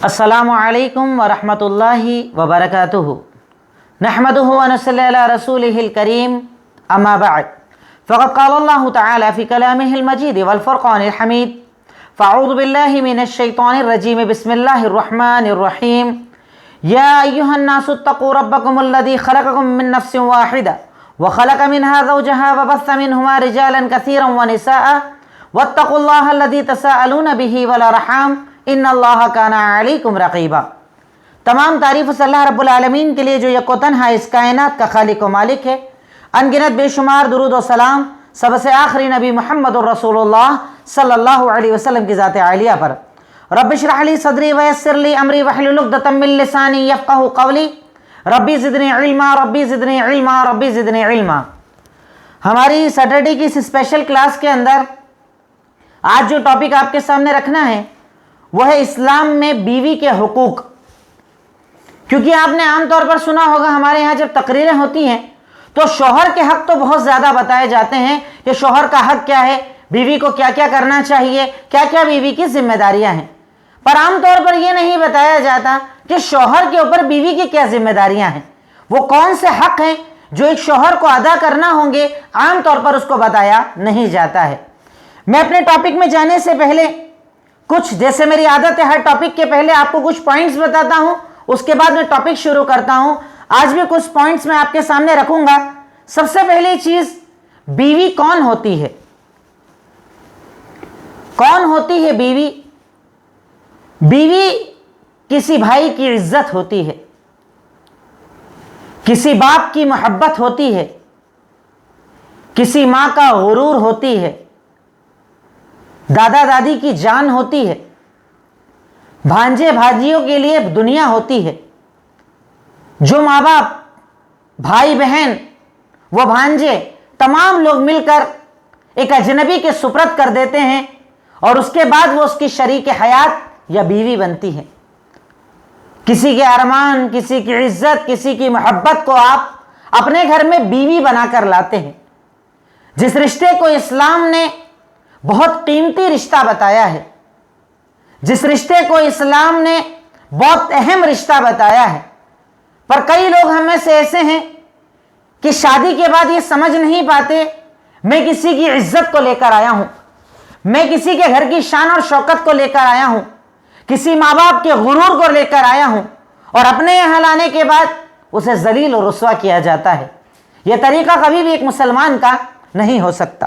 السلام علیکم ورحمۃ اللہ وبرکاتہ نحمدہ ونصلی علی رسولہ الکریم اما بعد فقد قال اللہ تعالی فی کلامہ المجید والفرقان الحمید فاعوذ باللہ من الشیطان الرجیم بسم اللہ الرحمن الرحیم یا ایہا الناس اتقوا ربکم الذی خلقکم من نفس واحدہ وخلق منها زوجها وبث منہما رجالا کثیرا ونساء واتقوا اللہ الذی تساءلون بہ والارحام ان اللہ کان علیکم رقیبا۔ تمام تعریف اس اللہ رب العالمین کے لیے جو یک و تنہا اس کائنات کا خالق و مالک ہے۔ انگنت بے شمار درود و سلام سب سے آخری نبی محمد الرسول اللہ صلی اللہ علیہ وسلم کی ذات عالیہ پر۔ رب اشرح لی صدری ویسر لی امری واحلل عقدۃ من لسانی یفقہوا قولی ربی زدنی علما ربی زدنی علما ربی زدنی علما۔ ہماری سیٹرڈے کی اس اسپیشل کلاس کے اندر آج جو ٹاپک آپ کے سامنے رکھنا ہے وہ ہے اسلام میں بیوی کے حقوق۔ کیونکہ آپ نے عام طور پر سنا ہوگا ہمارے یہاں جب تقریریں ہوتی ہیں تو شوہر کے حق تو بہت زیادہ بتائے جاتے ہیں کہ شوہر کا حق کیا ہے، بیوی کو کیا کیا کرنا چاہیے، کیا کیا بیوی کی ذمہ داریاں ہیں، پر عام طور پر یہ نہیں بتایا جاتا کہ شوہر کے اوپر بیوی کی کیا ذمہ داریاں ہیں، وہ کون سے حق ہیں جو ایک شوہر کو ادا کرنا ہوں گے، عام طور پر اس کو بتایا نہیں جاتا ہے۔ میں اپنے ٹاپک میں جانے سے پہلے کچھ، جیسے میری عادت ہے ہر ٹاپک کے پہلے آپ کو کچھ پوائنٹس بتاتا ہوں، اس کے بعد میں ٹاپک شروع کرتا ہوں۔ آج بھی کچھ پوائنٹس میں آپ کے سامنے رکھوں گا۔ سب سے پہلی چیز، بیوی کون ہوتی ہے؟ کون ہوتی ہے بیوی؟ بیوی کسی بھائی کی عزت ہوتی ہے، کسی باپ کی محبت ہوتی ہے، کسی ماں کا غرور ہوتی ہے، دادا دادی کی جان ہوتی ہے، بھانجے بھاجیوں کے لیے دنیا ہوتی ہے۔ جو ماں باپ، بھائی بہن، وہ بھانجے، تمام لوگ مل کر ایک اجنبی کے سپرد کر دیتے ہیں اور اس کے بعد وہ اس کی شریک حیات یا بیوی بنتی ہے۔ کسی کے ارمان، کسی کی عزت، کسی کی محبت کو آپ اپنے گھر میں بیوی بنا کر لاتے ہیں۔ جس رشتے کو اسلام نے بہت قیمتی رشتہ بتایا ہے، جس رشتے کو اسلام نے بہت اہم رشتہ بتایا ہے، پر کئی لوگ ہم میں سے ایسے ہیں کہ شادی کے بعد یہ سمجھ نہیں پاتے میں کسی کی عزت کو لے کر آیا ہوں، میں کسی کے گھر کی شان اور شوکت کو لے کر آیا ہوں، کسی ماں باپ کے غرور کو لے کر آیا ہوں، اور اپنے یہاں لانے کے بعد اسے ذلیل و رسوا کیا جاتا ہے۔ یہ طریقہ کبھی بھی ایک مسلمان کا نہیں ہو سکتا۔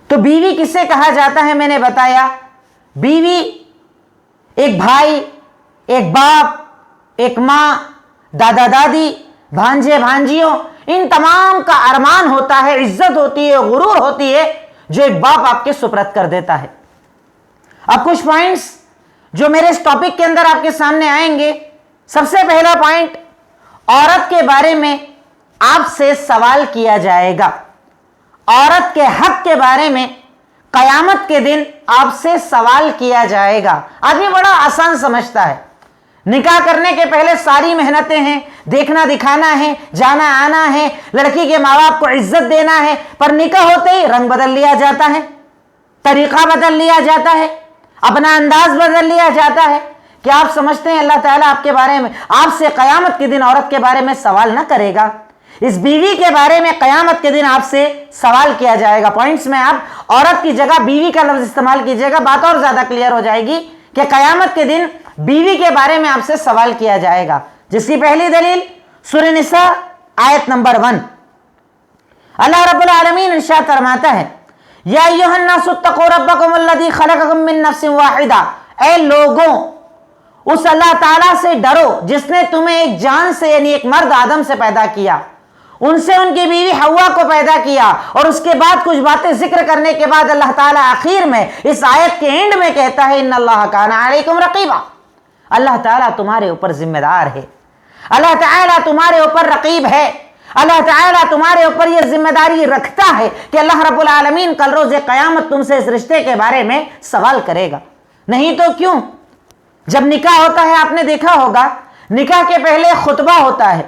تو بیوی کسے کہا جاتا ہے؟ میں نے بتایا، بیوی ایک بھائی، ایک باپ، ایک ماں، دادا دادی، بھانجے بھانجیوں، ان تمام کا ارمان ہوتا ہے، عزت ہوتی ہے، غرور ہوتی ہے، جو ایک باپ آپ کے سپرد کر دیتا ہے۔ اب کچھ پوائنٹس جو میرے اس ٹاپک کے اندر آپ کے سامنے آئیں گے۔ سب سے پہلا پوائنٹ، عورت کے بارے میں آپ سے سوال کیا جائے گا۔ عورت کے حق کے بارے میں قیامت کے دن آپ سے سوال کیا جائے گا۔ آدمی بڑا آسان سمجھتا ہے، نکاح کرنے کے پہلے ساری محنتیں ہیں، دیکھنا دکھانا ہے، جانا آنا ہے، لڑکی کے ماں باپ کو عزت دینا ہے، پر نکاح ہوتے ہی رنگ بدل لیا جاتا ہے، طریقہ بدل لیا جاتا ہے، اپنا انداز بدل لیا جاتا ہے۔ کیا آپ سمجھتے ہیں اللہ تعالیٰ آپ کے بارے میں، آپ سے قیامت کے دن عورت کے بارے میں سوال نہ کرے گا؟ اس بیوی کے بارے میں قیامت کے دن آپ سے سوال کیا جائے گا۔ پوائنٹس میں آپ عورت کی جگہ بیوی کا لفظ استعمال کیجئے گا، بات اور زیادہ کلیئر ہو جائے گی کہ قیامت کے دن بیوی کے بارے میں آپ سے سوال کیا جائے گا۔ جس کی پہلی دلیل سورہ نساء آیت نمبر 1، اللہ رب العالمین ارشاد فرماتا ہے، یا ایھا الناس اتقوا ربکم الذی خلقکم من نفس واحدہ، اے لوگوں اس اللہ تعالیٰ سے ڈرو جس نے تمہیں ایک جان سے، یعنی ایک مرد آدم سے پیدا کیا، ان سے ان کی بیوی حوا کو پیدا کیا، اور اس کے بعد کچھ باتیں ذکر کرنے کے بعد اللہ تعالیٰ آخر میں اس آیت کے اینڈ میں کہتا ہے ان اللہ کان علیکم رقیبا، اللہ تعالیٰ تمہارے اوپر ذمہ دار ہے، اللہ تعالیٰ تمہارے اوپر رقیب ہے، اللہ تعالیٰ تمہارے اوپر یہ ذمہ داری رکھتا ہے کہ اللہ رب العالمین کل روز قیامت تم سے اس رشتے کے بارے میں سوال کرے گا۔ نہیں تو کیوں؟ جب نکاح ہوتا ہے آپ نے دیکھا ہوگا، نکاح کے پہلے خطبہ ہوتا ہے،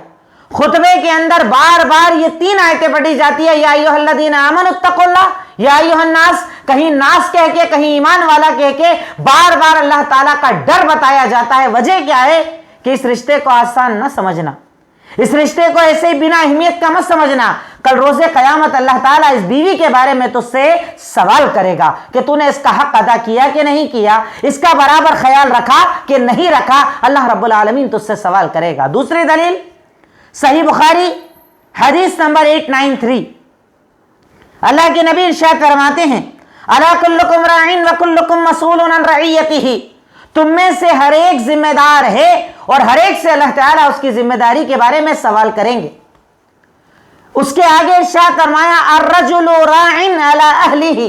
خطبے کے اندر بار بار یہ 3 آیتیں پڑھی جاتی ہے، یا ایھا الذین آمنوا اتقوا اللہ، یا ایھا الناس کہیں ناس کہہ کے کہیں ایمان والا کہہ کے بار بار اللہ تعالیٰ کا ڈر بتایا جاتا ہے. وجہ کیا ہے کہ اس رشتے کو آسان نہ سمجھنا, اس رشتے کو ایسے ہی بنا اہمیت کا مت سمجھنا. کل روز قیامت اللہ تعالیٰ اس بیوی کے بارے میں تجھ سے سوال کرے گا کہ تو نے اس کا حق ادا کیا کہ نہیں کیا, اس کا برابر خیال رکھا کہ نہیں رکھا. اللہ رب العالمین تجھ سے سوال کرے گا. دوسری دلیل صحیح بخاری حدیث نمبر 893, اللہ کے نبی ارشاد فرماتے ہیں الا کلکم راعٍ وکلکم مسئول عن رعیتہ, تم میں سے ہر ایک ذمہ دار ہے اور ہر ایک سے اللہ تعالیٰ اس کی ذمہ داری کے بارے میں سوال کریں گے. اس کے آگے ارشاد فرمایا الرجل راعٍ علی اہلہ,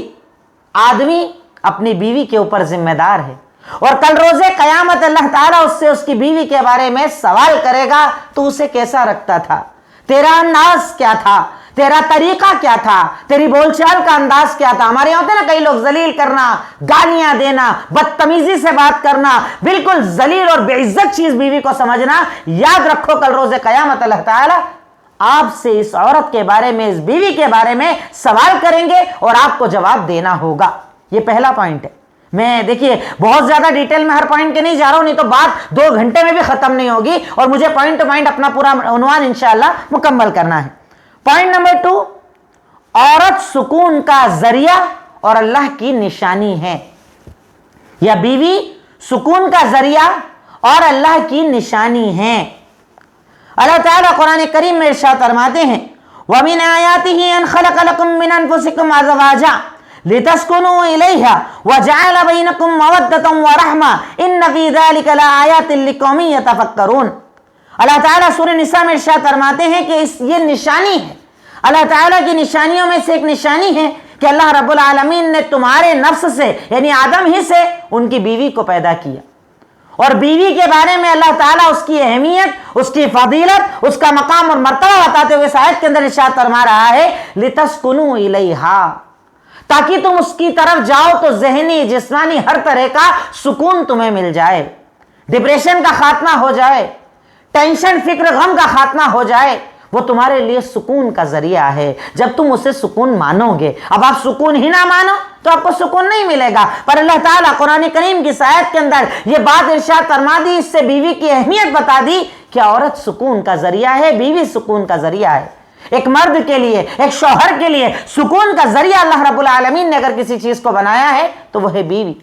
آدمی اپنی بیوی کے اوپر ذمہ دار ہے اور کل روز قیامت اللہ تعالیٰ اس سے اس کی بیوی کے بارے میں سوال کرے گا تو اسے کیسا رکھتا تھا, تیرا انداز کیا تھا, تیرا طریقہ کیا تھا, تیری بول چال کا انداز کیا تھا. ہمارے یہاں ہوتے نا کئی لوگ ذلیل کرنا, گالیاں دینا, بدتمیزی سے بات کرنا, بالکل ذلیل اور بے عزت چیز بیوی کو سمجھنا. یاد رکھو کل روز قیامت اللہ تعالیٰ آپ سے اس عورت کے بارے میں, اس بیوی کے بارے میں سوال کریں گے اور آپ کو جواب دینا ہوگا. یہ پہلا پوائنٹ ہے. میں دیکھیے بہت زیادہ ڈیٹیل میں ہر پوائنٹ کے نہیں جا رہا ہوں, نہیں تو بات 2 گھنٹے میں بھی ختم نہیں ہوگی اور مجھے پوائنٹ ٹو پوائنٹ اپنا پورا عنوان انشاءاللہ مکمل کرنا ہے. پوائنٹ نمبر 2, عورت سکون کا ذریعہ اور اللہ کی نشانی ہے, یا بیوی سکون کا ذریعہ اور اللہ کی نشانی ہے. اللہ تعالیٰ قرآن کریم میں ارشاد فرماتے ہیں وَمِنْ آيَاتِهِ أَنْ خَلَقَ لَكُم مِّنْ أَنفُسِكُمْ أَزْوَاجًا لِتَسْكُنُوا إِلَيْهَا وَجَعَلَ بَيْنَكُم مَّوَدَّةً وَرَحْمَةً إِنَّ فِي ذَلِكَ لَآيَاتٍ لِقَوْمٍ يَتَفَكَّرُونَ. اللہ تعالیٰ سورہ نساء میں ارشاد فرماتے ہیں کہ یہ نشانی ہے, اللہ تعالیٰ کی نشانیوں میں سے ایک نشانی ہے کہ اللہ رب العالمین نے تمہارے نفس سے یعنی آدم ہی سے ان کی بیوی کو پیدا کیا, اور بیوی کے بارے میں اللہ تعالیٰ اس کی اہمیت, اس کی فضیلت, اس کا مقام اور مرتبہ بتاتے ہوئے اس آیت کے اندر ارشاد فرما رہا ہے لِتَسْكُنُوا إِلَيْهَا, تاکہ تم اس کی طرف جاؤ تو ذہنی جسمانی ہر طرح کا سکون تمہیں مل جائے, ڈپریشن کا خاتمہ ہو جائے, ٹینشن فکر غم کا خاتمہ ہو جائے. وہ تمہارے لیے سکون کا ذریعہ ہے جب تم اسے سکون مانو گے. اب آپ سکون ہی نہ مانو تو آپ کو سکون نہیں ملے گا. پر اللہ تعالیٰ قرآن کریم کی آیت کے اندر یہ بات ارشاد فرما دی, اس سے بیوی کی اہمیت بتا دی کہ عورت سکون کا ذریعہ ہے, بیوی سکون کا ذریعہ ہے. ایک مرد کے لیے, ایک شوہر کے لیے سکون کا ذریعہ اللہ رب العالمین نے اگر کسی چیز کو بنایا ہے تو وہ ہے بیوی.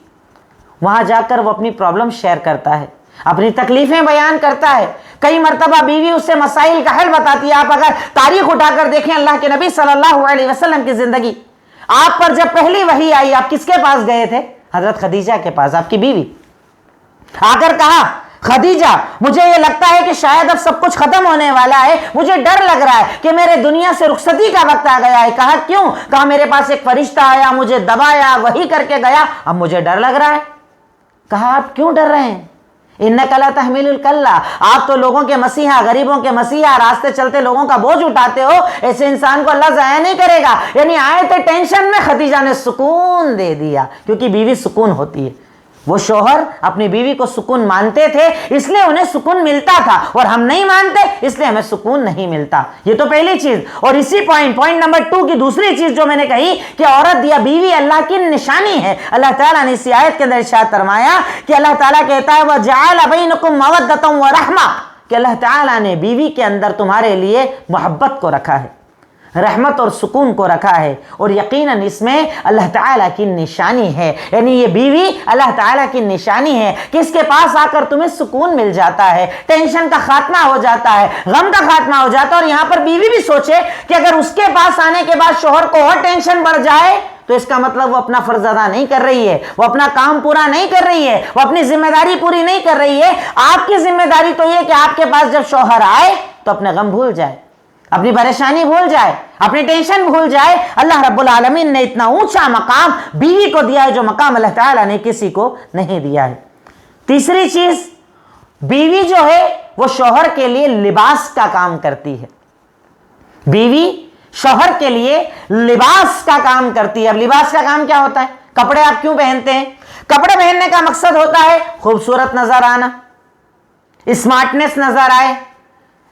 وہاں جا کر وہ اپنی پرابلم شیئر کرتا ہے, اپنی تکلیفیں بیان کرتا ہے. کئی مرتبہ بیوی اس سے مسائل کا حل بتاتی ہے. آپ اگر تاریخ اٹھا کر دیکھیں اللہ کے نبی صلی اللہ علیہ وسلم کی زندگی, آپ پر جب پہلی وحی آئی آپ کس کے پاس گئے تھے؟ حضرت خدیجہ کے پاس, آپ کی بیوی. آ کر کہا خدیجہ مجھے یہ لگتا ہے کہ شاید اب سب کچھ ختم ہونے والا ہے, مجھے ڈر لگ رہا ہے کہ میرے دنیا سے رخصتی کا وقت آ گیا ہے. کہا کیوں؟ کہا میرے پاس ایک فرشتہ آیا, مجھے دبایا, وحی کر کے گیا, اب مجھے ڈر لگ رہا ہے. کہا آپ کیوں ڈر رہے ہیں؟ انک لا تحمل الکلہ, آپ تو لوگوں کے مسیحا, غریبوں کے مسیحا, راستے چلتے لوگوں کا بوجھ اٹھاتے ہو, ایسے انسان کو اللہ ضائع نہیں کرے گا. یعنی آئے تھے ٹینشن میں, خدیجہ نے سکون دے دیا, کیونکہ بیوی سکون ہوتی ہے. وہ شوہر اپنی بیوی کو سکون مانتے تھے اس لیے انہیں سکون ملتا تھا, اور ہم نہیں مانتے اس لیے ہمیں سکون نہیں ملتا. یہ تو پہلی چیز. اور اسی پوائنٹ نمبر 2 کی دوسری چیز جو میں نے کہی کہ عورت یا بیوی اللہ کی نشانی ہے. اللہ تعالیٰ نے اسی آیت کے اندر ارشاد فرمایا کہ اللہ تعالیٰ کہتا ہے وَجَعَلَ بَيْنَكُم مَّوَدَّةً وَرَحْمَةً, کہ اللہ تعالیٰ نے بیوی کے اندر تمہارے لیے محبت کو رکھا ہے, رحمت اور سکون کو رکھا ہے, اور یقیناً اس میں اللہ تعالیٰ کی نشانی ہے. یعنی یہ بیوی اللہ تعالیٰ کی نشانی ہے کہ اس کے پاس آ کر تمہیں سکون مل جاتا ہے, ٹینشن کا خاتمہ ہو جاتا ہے, غم کا خاتمہ ہو جاتا ہے. اور یہاں پر بیوی بھی سوچے کہ اگر اس کے پاس آنے کے بعد شوہر کو اور ٹینشن بڑھ جائے تو اس کا مطلب وہ اپنا فرض ادا نہیں کر رہی ہے, وہ اپنا کام پورا نہیں کر رہی ہے, وہ اپنی ذمہ داری پوری نہیں کر رہی ہے. آپ کی ذمہ داری تو یہ کہ آپ کے پاس جب شوہر آئے تو اپنے غم بھول جائے, اپنی پریشانی بھول جائے, اپنی ٹینشن بھول جائے. اللہ رب العالمین نے اتنا اونچا مقام بیوی کو دیا ہے جو مقام اللہ تعالیٰ نے کسی کو نہیں دیا ہے. تیسری چیز, بیوی جو ہے وہ شوہر کے لیے لباس کا کام کرتی ہے. بیوی شوہر کے لیے لباس کا کام کرتی ہے. اب لباس کا کام کیا ہوتا ہے؟ کپڑے آپ کیوں پہنتے ہیں؟ کپڑے پہننے کا مقصد ہوتا ہے خوبصورت نظر آنا, اسمارٹنیس نظر آئے,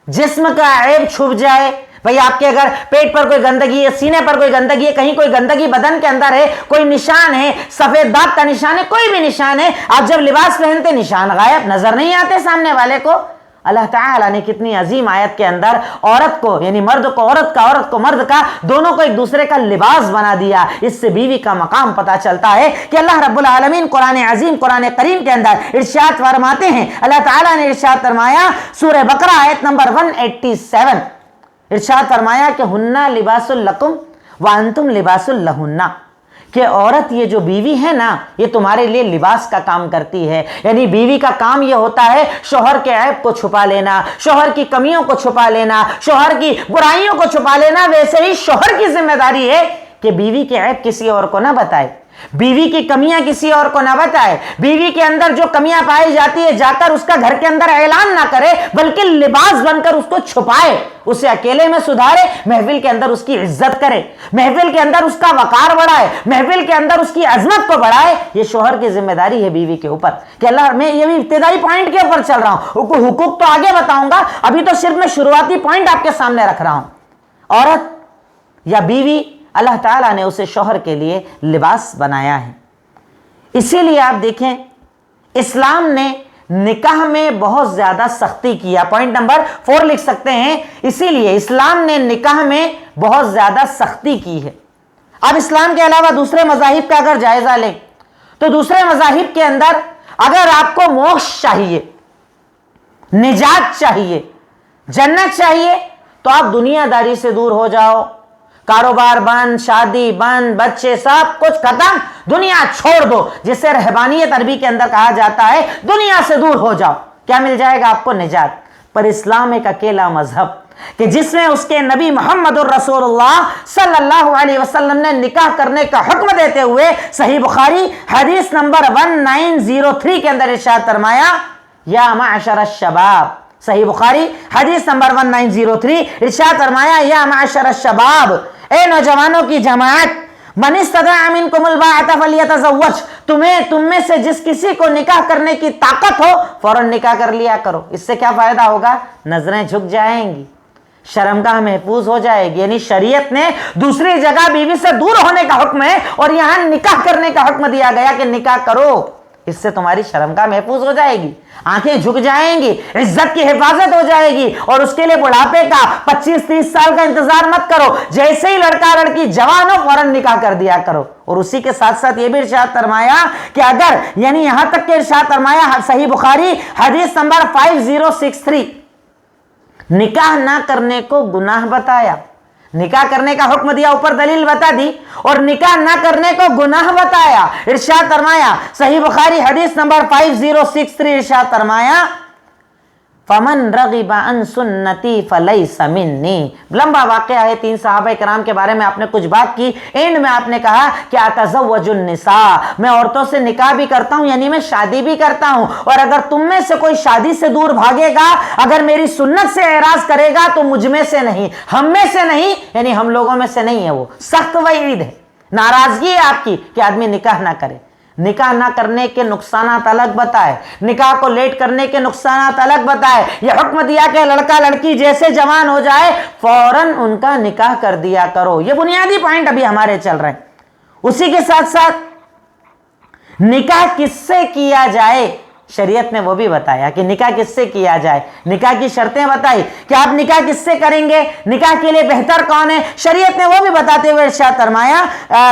جسم کا عیب چھپ جائے, بھئی آپ کے اگر پیٹ پر کوئی گندگی ہے، سینے پر کوئی گندگی ہے، کہیں کوئی گندگی بدن کے اندر ہے، کوئی نشان ہے، سفید داغ کا نشان ہے، کوئی بھی نشان ہے، آپ جب لباس پہنتے نشان غائب، نظر نہیں آتے سامنے والے کو۔ اللہ تعالیٰ نے کتنی عظیم آیت کے اندر عورت کو یعنی مرد کو عورت کا، عورت کو مرد کا، دونوں کو ایک دوسرے کا لباس بنا دیا۔ اس سے بیوی کا مقام پتا چلتا ہے کہ اللہ رب العالمین قرآن عظیم، قرآن کریم کے اندر ارشاد فرماتے ہیں، اللہ تعالیٰ نے ارشاد فرمایا سورہ بقرہ آیت نمبر 187، ارشاد فرمایا کہ ہنہ لباس لکم وانتم لباس لہن، کہ عورت یہ جو بیوی ہے نا یہ تمہارے لیے لباس کا کام کرتی ہے۔ یعنی بیوی کا کام یہ ہوتا ہے شوہر کے عیب کو چھپا لینا، شوہر کی کمیوں کو چھپا لینا، شوہر کی برائیوں کو چھپا لینا۔ ویسے ہی شوہر کی ذمہ داری ہے کہ بیوی کے عیب کسی اور کو نہ بتائے، بیوی کی کمیاں کسی اور کو نہ بتائے، بیوی کے اندر جو کمیاں پائی جاتی ہے جا کر اس کا گھر کے اندر اعلان نہ کرے، بلکہ لباس بن کر اس کو چھپائے، اسے اکیلے میں سدھارے، محفل کے اندر اس کی عزت کرے، محفل کے اندر اس کا وقار بڑھائے، محفل کے اندر اس کی عظمت کو بڑھائے۔ یہ شوہر کی ذمہ داری ہے بیوی کے اوپر کہ اللہ، میں یہ بھی ابتدائی پوائنٹ کے اوپر چل رہا ہوں، حقوق تو آگے بتاؤں گا، ابھی تو صرف میں شروعاتی پوائنٹ آپ کے سامنے رکھ رہا ہوں۔ عورت یا بیوی اللہ تعالیٰ نے اسے شوہر کے لیے لباس بنایا ہے۔ اسی لیے آپ دیکھیں اسلام نے نکاح میں بہت زیادہ سختی کیا۔ پوائنٹ نمبر 4 لکھ سکتے ہیں، اسی لیے اسلام نے نکاح میں بہت زیادہ سختی کی ہے۔ اب اسلام کے علاوہ دوسرے مذاہب کا اگر جائزہ لیں تو دوسرے مذاہب کے اندر اگر آپ کو موکش چاہیے، نجات چاہیے، جنت چاہیے، تو آپ دنیا داری سے دور ہو جاؤ، کاروبار بند، شادی بند، بچے سب کچھ ختم، دنیا چھوڑ دو، جسے رہبانیت عربی کے اندر کہا جاتا ہے، دنیا سے دور ہو جاؤ۔ کیا مل جائے گا آپ کو؟ نجات۔ پر اسلام ایک اکیلا مذہب کہ جس میں اس کے نبی محمد الرسول اللہ صلی اللہ علیہ وسلم نے نکاح کرنے کا حکم دیتے ہوئے صحیح بخاری حدیث نمبر 1903 کے اندر ارشاد فرمایا، یا معشر الشباب، صحیح بخاری حدیث نمبر 1903 ارشاد فرمایا، یا معشر الشباب، اے نوجوانوں کی جماعت، من استطاع منکم الباءۃ فلیتزوج، تم میں سے جس کسی کو نکاح کرنے کی طاقت ہو فوراً نکاح کر لیا کرو۔ اس سے کیا فائدہ ہوگا؟ نظریں جھک جائیں گی، شرمگاہ محفوظ ہو جائے گی۔ یعنی شریعت نے دوسری جگہ بیوی سے دور ہونے کا حکم ہے اور یہاں نکاح کرنے کا حکم دیا گیا کہ نکاح کرو، اس سے تمہاری شرمگاہ محفوظ ہو جائے گی، آنکھیں جھک جائیں گی، عزت کی حفاظت ہو جائے گی، اور اس کے لیے بڑھاپے کا 25-30 سال کا انتظار مت کرو، جیسے ہی لڑکا لڑکی جوان ہو فوراً نکاح کر دیا کرو۔ اور اسی کے ساتھ ساتھ یہ بھی ارشاد فرمایا کہ اگر یعنی یہاں تک کہ ارشاد فرمایا صحیح بخاری حدیث نمبر 5063، نکاح نہ کرنے کو گناہ بتایا، نکاح کرنے کا حکم دیا، اوپر دلیل بتا دی، اور نکاح نہ کرنے کو گناہ بتایا۔ ارشاد فرمایا صحیح بخاری حدیث نمبر 5063 ارشاد فرمایا، فمن رغب عن سنتی فلیس منی۔ لمبا واقعہ ہے، 3 صحابہ کرام کے بارے میں آپ نے کچھ بات کی، اینڈ میں آپ نے کہا کہ اتزوج النساء، میں عورتوں سے نکاح بھی کرتا ہوں، یعنی میں شادی بھی کرتا ہوں، اور اگر تم میں سے کوئی شادی سے دور بھاگے گا، اگر میری سنت سے اعراض کرے گا تو مجھ میں سے نہیں، ہم میں سے نہیں، یعنی ہم لوگوں میں سے نہیں ہے، وہ سخت وعید ہے، ناراضگی ہے آپ کی کہ آدمی نکاح نہ کرے۔ نکاح نہ کرنے کے نقصانات الگ بتائے، نکاح کو لیٹ کرنے کے نقصانات الگ بتائے۔ یہ حکم دیا کہ لڑکا لڑکی جیسے جوان ہو جائے فوراً ان کا نکاح کر دیا کرو۔ یہ بنیادی پوائنٹ ابھی ہمارے چل رہے ہیں۔ اسی کے ساتھ ساتھ نکاح کس سے کیا جائے، شریعت نے وہ بھی بتایا کہ نکاح کس سے کیا جائے، نکاح کی شرطیں بتائی کہ آپ نکاح کس سے کریں گے، نکاح کے لیے بہتر کون ہے، شریعت نے وہ بھی بتاتے ہوئے ارشاد فرمایا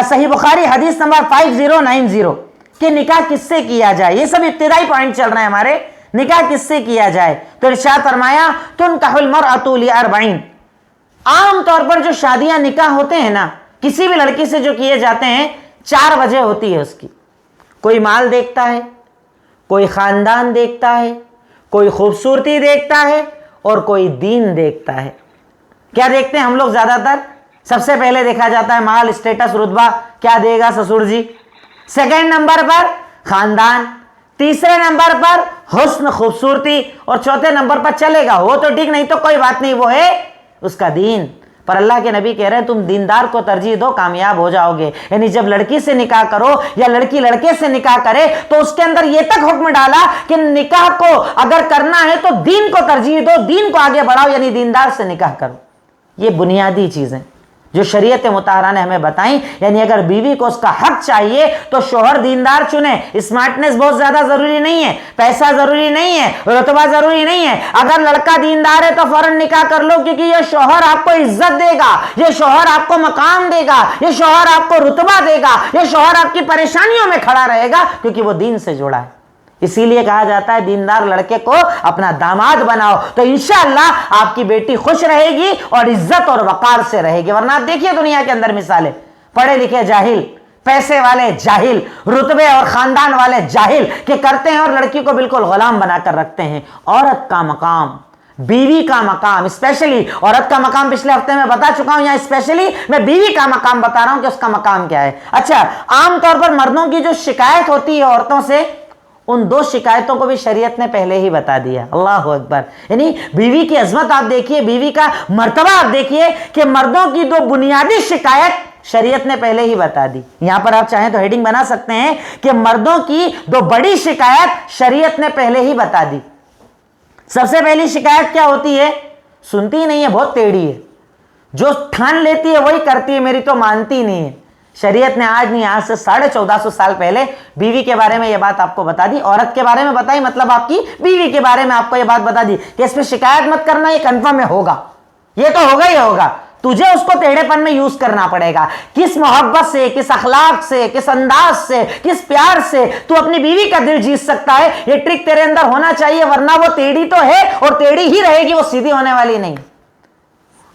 صحیح بخاری حدیث نمبر 5090 کہ نکاح کس سے کیا جائے۔ یہ سب ابتدائی پوائنٹ چل رہے ہیں ہمارے، نکاح کس سے کیا جائے، تو ارشاد فرمایا تنکح المرأۃ ل40۔ عام طور پر جو شادیاں نکاح ہوتے ہیں نا کسی بھی لڑکی سے جو کیے جاتے ہیں 4 وجہ ہوتی ہے اس کی۔ کوئی مال دیکھتا ہے، کوئی خاندان دیکھتا ہے، کوئی خوبصورتی دیکھتا ہے، اور کوئی دین دیکھتا ہے۔ کیا دیکھتے ہیں ہم لوگ زیادہ تر؟ سب سے پہلے دیکھا جاتا ہے مال، اسٹیٹس، رتبہ، کیا دے گا سسر جی، سیکنڈ نمبر پر خاندان، تیسرے نمبر پر حسن خوبصورتی، اور چوتھے نمبر پر چلے گا ہو تو ٹھیک، نہیں تو کوئی بات نہیں، وہ ہے اس کا دین۔ پر اللہ کے نبی کہہ رہے ہیں تم دیندار کو ترجیح دو، کامیاب ہو جاؤ گے۔ یعنی جب لڑکی سے نکاح کرو یا لڑکی لڑکے سے نکاح کرے تو اس کے اندر یہ تک حکم ڈالا کہ نکاح کو اگر کرنا ہے تو دین کو ترجیح دو، دین کو آگے بڑھاؤ، یعنی دیندار سے نکاح کرو۔ یہ بنیادی چیزیں جو شریعت مطہرہ نے ہمیں بتائیں. یعنی اگر بیوی کو اس کا حق چاہیے تو شوہر دیندار چنے. اسمارٹنس بہت زیادہ ضروری نہیں ہے, پیسہ ضروری نہیں ہے, رتبہ ضروری نہیں ہے. اگر لڑکا دیندار ہے تو فوراً نکاح کر لو, کیونکہ یہ شوہر آپ کو عزت دے گا, یہ شوہر آپ کو مقام دے گا, یہ شوہر آپ کو رتبہ دے گا, یہ شوہر آپ کی پریشانیوں میں کھڑا رہے گا, کیونکہ وہ دین سے جڑا ہے. اسی لیے کہا جاتا ہے دیندار لڑکے کو اپنا داماد بناؤ تو انشاءاللہ آپ کی بیٹی خوش رہے گی اور عزت اور وقار سے رہے گی. ورنہ آپ دیکھیے دنیا کے اندر مثالیں, پڑھے لکھے جاہل, پیسے والے جاہل, رتبے اور خاندان والے جاہل کہ کرتے ہیں اور لڑکی کو بالکل غلام بنا کر رکھتے ہیں. عورت کا مقام, بیوی کا مقام, اسپیشلی عورت کا مقام پچھلے ہفتے میں بتا چکا ہوں, یہاں اسپیشلی میں بیوی کا مقام بتا رہا ہوں کہ اس کا مقام کیا ہے. اچھا, عام طور پر مردوں کی جو شکایت ہوتی ہے عورتوں سے, ان 2 شکایتوں کو بھی شریعت نے پہلے ہی بتا دیا. اللہ اکبر. یعنی بیوی کی عظمت آپ دیکھیے, بیوی کا مرتبہ آپ دیکھیے کہ مردوں کی 2 بنیادی شکایت شریعت نے پہلے ہی بتا دی. یہاں پر آپ چاہیں تو ہیڈنگ بنا سکتے ہیں کہ مردوں کی 2 بڑی شکایت شریعت نے پہلے ہی بتا دی. سب سے پہلی شکایت کیا ہوتی ہے؟ سنتی نہیں ہے, بہت ٹیڑھی ہے, جو ٹھان لیتی ہے وہی کرتی ہے, میری تو مانتی نہیں ہے. شریعت نے آج نہیں, آج سے 1450 سال پہلے بیوی کے بارے میں یہ بات آپ کو بتا دی. عورت کے بارے میں بتائی, مطلب آپ کی بیوی کے بارے میں آپ کو یہ بات بتا دی کہ اس پہ شکایت مت کرنا, یہ کنفرم ہوگا, یہ تو ہوگا ہی ہوگا. تجھے اس کو ٹیڑھے پن میں یوز کرنا پڑے گا. کس محبت سے, کس اخلاق سے, کس انداز سے, کس پیار سے تو اپنی بیوی کا دل جیت سکتا ہے, یہ ٹرک تیرے اندر ہونا چاہیے. ورنہ وہ ٹیڑھی تو ہے اور ٹیڑھی ہی رہے گی, وہ سیدھی ہونے والی نہیں.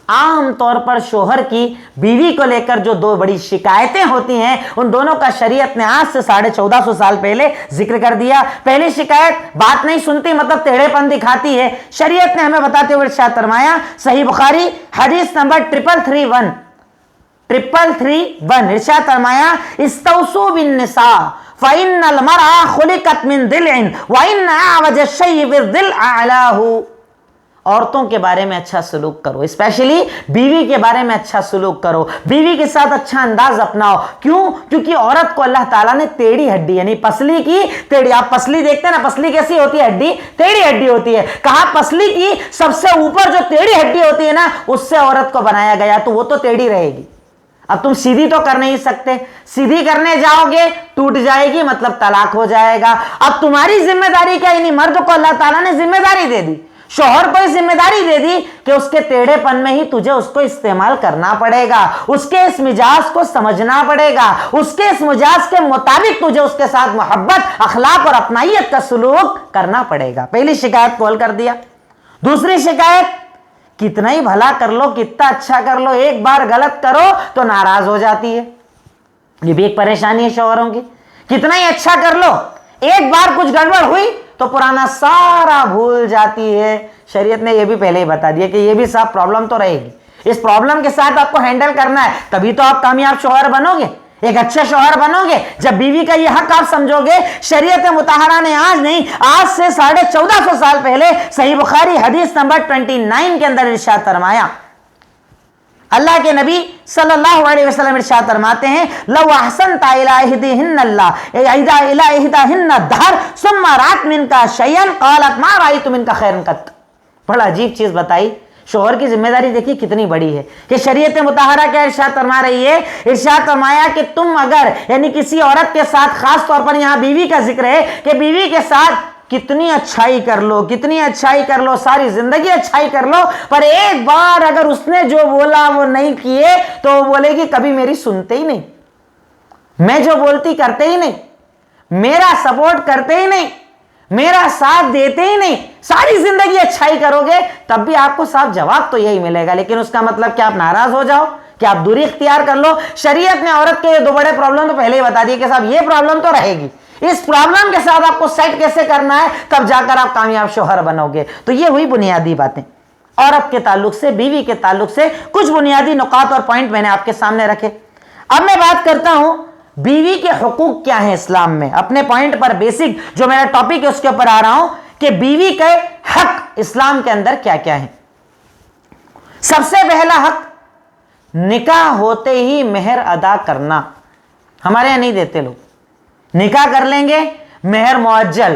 عام طور پر شوہر کی بیوی کو لے کر جو 2 بڑی شکایتیں ہوتی ہیں, ان دونوں کا شریعت نے آج سے 1450 سال پہلے ذکر کر دیا. پہلی شکایت, بات نہیں سنتی, مطلب ٹیڑھے پن دکھاتی ہے. شریعت نے ہمیں بتاتے ہوئے ارشاد فرمایا, صحیح بخاری حدیث نمبر 333 ارشاد فرمایا, استوصوا بالنساء فإن المرأة خلقت من ضلع وإن أعوج الشيء في الضلع أعلاه. عورتوں کے بارے میں اچھا سلوک کرو, اسپیشلی بیوی کے بارے میں اچھا سلوک کرو, بیوی کے ساتھ اچھا انداز اپناؤ. کیوں؟ کیونکہ عورت کو اللہ تعالیٰ نے ٹیڑھی ہڈی یعنی پسلی کی ٹیڑھی, آپ پسلی دیکھتے ہیں نا, پسلی کیسی ہوتی ہے؟ ہڈی ٹیڑھی ہڈی ہوتی ہے. کہا پسلی کی سب سے اوپر جو ٹیڑھی ہڈی ہوتی ہے نا, اس سے عورت کو بنایا گیا, تو وہ تو ٹیڑھی رہے گی. اب تم سیدھی تو کر نہیں سکتے, سیدھی کرنے جاؤ گے ٹوٹ جائے گی, مطلب طلاق ہو جائے گا. اب تمہاری ذمہ داری کیا؟ یعنی مرد کو اللہ تعالیٰ نے ذمہ داری دے دی, شوہر کو ذمہ داری دے دی کہ اس کے ٹیڑھے پن میں ہی تجھے اس کو استعمال کرنا پڑے گا, اس کے اس مزاج کو سمجھنا پڑے گا, اس کے اس مزاج کے مطابق تجھے اس کے ساتھ محبت, اخلاق اور اپنائیت کا سلوک کرنا پڑے گا. پہلی شکایت کو حل کر دیا. دوسری شکایت, کتنا ہی بھلا کر لو, کتنا اچھا کر لو, ایک بار غلط کرو تو ناراض ہو جاتی ہے. یہ بھی ایک پریشانی ہے شوہروں کی. کتنا ہی اچھا کر لو, ایک بار کچھ گڑبڑ ہوئی تو پرانا سارا بھول جاتی ہے. شریعت نے یہ بھی پہلے ہی بتا دیا کہ یہ بھی صاحب پرابلم تو رہے گی, اس پرابلم کے ساتھ آپ کو ہینڈل کرنا ہے, تبھی تو آپ کامیاب شوہر بنو گے, ایک اچھے شوہر بنو گے جب بیوی کا یہ حق آپ سمجھو گے. شریعت مطہرہ نے آج نہیں, آج سے 1450 سال پہلے صحیح بخاری حدیث نمبر 29 کے اندر ارشاد فرمایا. اللہ کے نبی صلی اللہ علیہ وسلم ارشاد فرماتے ہیں, لو احسنت الی احدہن اللہ الی احدہن الدہر ثم رات منک شیئا قالت ما رأیت منک خیرا قط. بڑا عجیب چیز بتائی. شوہر کی ذمہ داری دیکھیے کتنی بڑی ہے کہ شریعت مطہرہ کیا ارشاد فرما رہی ہے. ارشاد فرمایا کہ تم اگر یعنی کسی عورت کے ساتھ, خاص طور پر یہاں بیوی کا ذکر ہے کہ بیوی کے ساتھ کتنی اچھائی کر لو, کتنی اچھائی کر لو, ساری زندگی اچھائی کر لو, پر ایک بار اگر اس نے جو بولا وہ نہیں کیے تو وہ بولے گی کبھی میری سنتے ہی نہیں, میں جو بولتی کرتے ہی نہیں, میرا سپورٹ کرتے ہی نہیں, میرا ساتھ دیتے ہی نہیں, ساری زندگی اچھائی کرو گے تب بھی آپ کو صاف جواب تو یہی ملے گا. لیکن اس کا مطلب کہ آپ ناراض ہو جاؤ, کہ آپ دوری اختیار کر لو. شریعت نے عورت کے 2 بڑے پرابلم تو پہلے ہی بتا دیے کہ صاحب یہ پرابلم تو رہے گی, اس پرابلم کے ساتھ آپ کو سیٹ کیسے کرنا ہے, تب جا کر آپ کامیاب شوہر بنو گے. تو یہ ہوئی بنیادی باتیں عورت کے تعلق سے, بیوی کے تعلق سے. کچھ بنیادی نقاط اور پوائنٹ میں نے آپ کے سامنے رکھے. اب میں بات کرتا ہوں بیوی کے حقوق کیا ہیں اسلام میں. اپنے پوائنٹ پر بیسک جو میرا ٹاپک ہے اس کے اوپر آ رہا ہوں کہ بیوی کے حق اسلام کے اندر کیا کیا ہیں. سب سے پہلا حق, نکاح ہوتے ہی مہر ادا کرنا. ہمارے یہاں نہیں دیتے لوگ, نکاح کر لیں گے مہر معجل,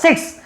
6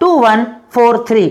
2143।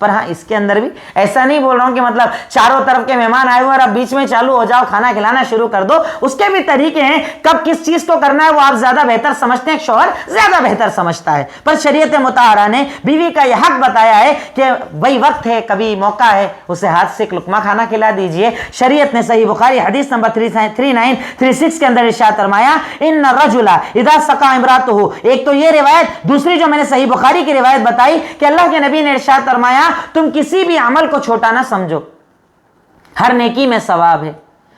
پر ہاں اس کے اندر بھی ایسا نہیں بول رہا ہوں کہ مطلب چاروں طرف کے مہمان آئے ہوئے اور اب بیچ میں چالو ہو جاؤ کھانا کھلانا شروع کر دو. اس کے بھی طریقے ہیں, کب کس چیز کو کرنا ہے وہ آپ زیادہ بہتر سمجھتے ہیں, شوہر زیادہ بہتر سمجھتا ہے. پر شریعت مطہرہ نے بیوی کا یہ حق بتایا ہے کہ وہی وقت ہے, کبھی موقع ہے, اسے ہاتھ سے ایک لقمہ کھانا کھلا دیجئے. شریعت نے صحیح بخاری حدیث نمبر 3936 کے اندر ارشاد فرمایا ان الرجل اذا سقى امراته, ایک تو یہ روایت, دوسری جو میں نے صحیح بخاری کی روایت بتائی کہ اللہ کے نبی نے ارشاد فرمایا تم کسی بھی عمل کو چھوٹا نہ سمجھو, ہر نیکی میں ثواب ہے.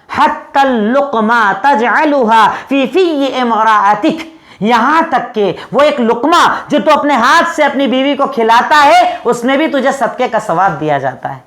حتی اللقمہ تجعلها فی فی امرأتک, یہاں تک کہ وہ ایک لقمہ جو تو اپنے ہاتھ سے اپنی بیوی کو کھلاتا ہے اس میں بھی تجھے صدقے کا ثواب دیا جاتا ہے.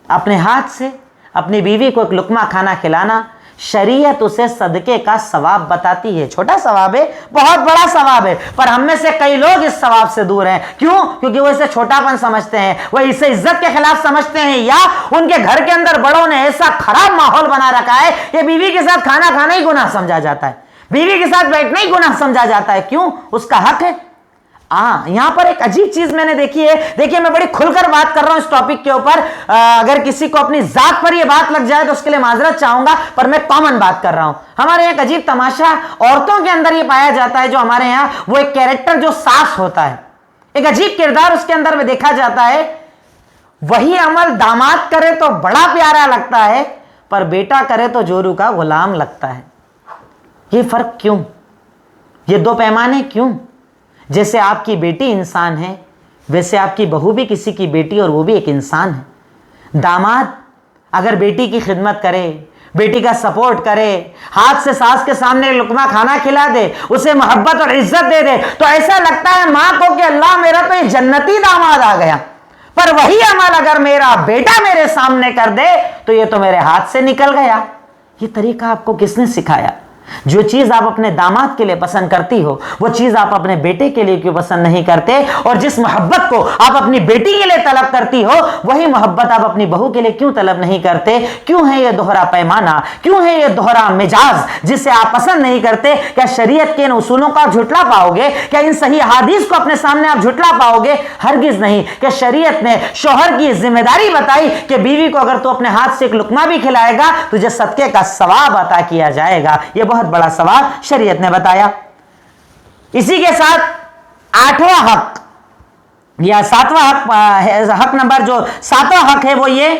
اپنے ہاتھ سے اپنی بیوی کو ایک لقمہ کھانا کھلانا, شریعت اسے صدقے کا ثواب بتاتی ہے. چھوٹا ثواب ہے, بہت بڑا ثواب ہے, پر ہم میں سے کئی لوگ اس ثواب سے دور ہیں. کیوں؟ کیونکہ وہ اسے چھوٹا پن سمجھتے ہیں, وہ اسے عزت کے خلاف سمجھتے ہیں, یا ان کے گھر کے اندر بڑوں نے ایسا خراب ماحول بنا رکھا ہے کہ بیوی کے ساتھ کھانا کھانا ہی گناہ سمجھا جاتا ہے, بیوی کے ساتھ بیٹھنا ہی گناہ سمجھا جاتا ہے. کیوں؟ اس کا حق ہے. یہاں پر ایک عجیب چیز میں نے دیکھی ہے. دیکھیے میں بڑی کھل کر بات کر رہا ہوں اس ٹاپک کے اوپر, اگر کسی کو اپنی ذات پر یہ بات لگ جائے تو اس کے لیے معذرت چاہوں گا, پر میں کامن بات کر رہا ہوں. ہمارے یہاں ایک عجیب تماشا عورتوں کے اندر یہ پایا جاتا ہے, جو ہمارے یہاں وہ ایک کیریکٹر جو ساس ہوتا ہے, ایک عجیب کردار اس کے اندر میں دیکھا جاتا ہے. وہی عمل داماد کرے تو بڑا پیارا لگتا ہے, پر بیٹا کرے تو جورو کا غلام لگتا ہے. یہ فرق کیوں؟ یہ دو پیمانے کیوں؟ جیسے آپ کی بیٹی انسان ہے ویسے آپ کی بہو بھی کسی کی بیٹی اور وہ بھی ایک انسان ہے. داماد اگر بیٹی کی خدمت کرے, بیٹی کا سپورٹ کرے, ہاتھ سے ساس کے سامنے لقمہ کھانا کھلا دے, اسے محبت اور عزت دے دے, تو ایسا لگتا ہے ماں کو کہ اللہ میرا تو یہ جنتی داماد آ گیا. پر وہی عمل اگر میرا بیٹا میرے سامنے کر دے تو یہ تو میرے ہاتھ سے نکل گیا. یہ طریقہ آپ کو کس نے سکھایا؟ جو چیز آپ اپنے داماد کے لیے پسند کرتی ہو وہ چیز آپ اپنے بیٹے کے لیے کیوں پسند نہیں کرتے؟ اور جس محبت کو آپ اپنی بیٹی کے لیے طلب کرتی ہو وہی محبت آپ اپنی بہو کے لیے کیوں طلب نہیں کرتے؟ کیوں ہے یہ دوہرا پیمانہ؟ کیوں ہے یہ دوہرا مجاز جسے آپ پسند نہیں کرتے؟ کیا شریعت کے ان اصولوں کو آپ جھٹلا پاؤ گے؟ کیا ان صحیح حدیث کو اپنے سامنے آپ جھٹلا پاؤ گے؟ ہرگز نہیں. کہ شریعت نے شوہر کی ذمہ داری بتائی کہ بیوی کو اگر تو اپنے ہاتھ سے ایک لقمہ بھی کھلائے گا تجھے صدقے کا ثواب عطا کیا جائے گا. یہ بہت بڑا ثواب شریعت نے بتایا. اسی کے ساتھ 8واں حق یا 7واں حق نمبر جو 7واں حق ہے وہ یہ